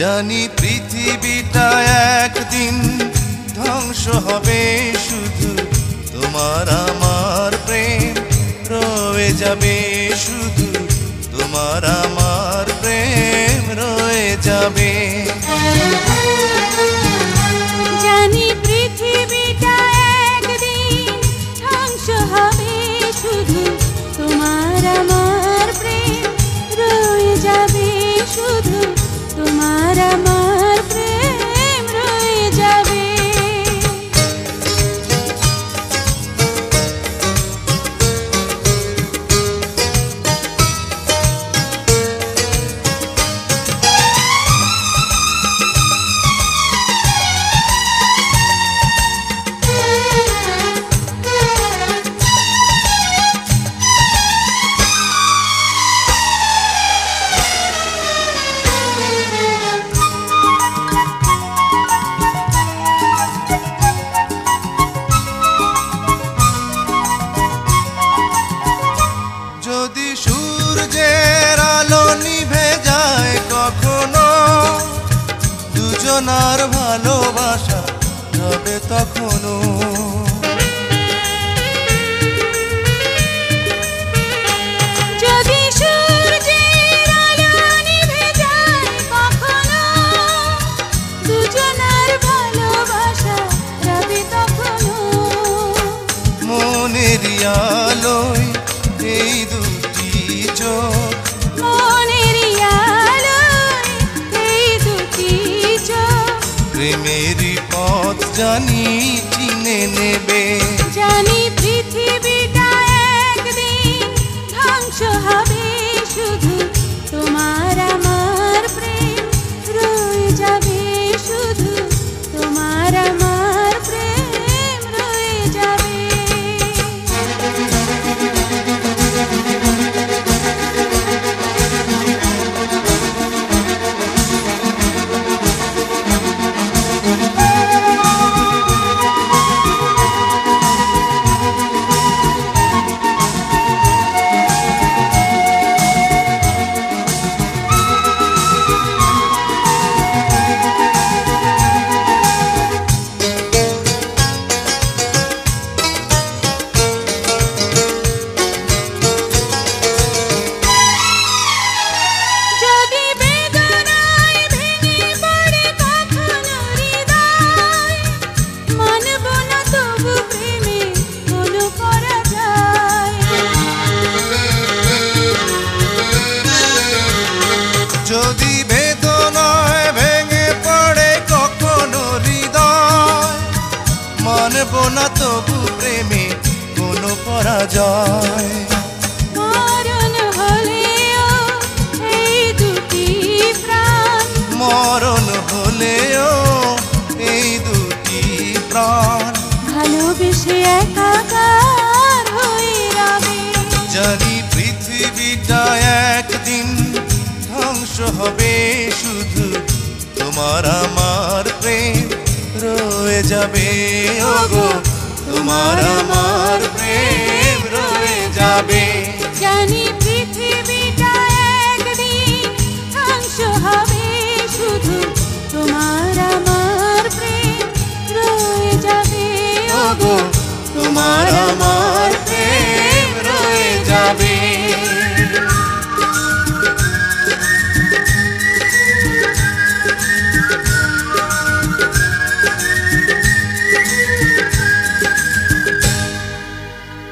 জানি পৃথিবীটা একদিন ধ্বংস হবে, শুধু তোমার আমার প্রেম রয়ে যাবে, শুধু তোমার আমার প্রেম রয়ে যাবে। জানি পৃথিবীটা একদিন ধ্বংস হবে, শুধু তোমার আমার প্রেম রয়ে যাবে, শুধু তোমার আমার প্রেম রয়ে যাবে। যদি সূর্যের আলো নিভে যায় কখনো, দুজনার ভালোবাসা হবে তখনো। যদি সূর্যের আলো নিভে যায় কখনো, দুজনার ভালোবাসা হবে তখনো। মনের আলোয় এই দুটি চোখ, মনের আলোয় এই দুটি চোখ, প্রেমেরই পথ জানি চিনে নেবে। জানি পৃথিবীটা একদিন ধ্বংস হবে, শুধু তোমার আমার প্রেম রয়ে যাবে, শুধু তোমার আমার প্রেম রয়ে যাবে। যদি বেদনায় ভেঙে পড়ে কখনো হৃদয়, মানব না তবু প্রেমে কোনো পরাজয়। যদি বেদনায় ভেঙে পড়ে কখনো হৃদয়, মানব না তবু প্রেমে কোনো পরাজয়। মরণ হলেও এই দুটি প্রাণ, মরণ হলেও এই দুটি প্রাণ ভালোবেসে একাকার হয়ে রবে। জানি পৃথিবীটা একদিন ধ্বংস হবে, শুধু তোমার আমার প্রেম রয়ে যাবে। ওগো তোমার আমার প্রেম রয়ে যাবে।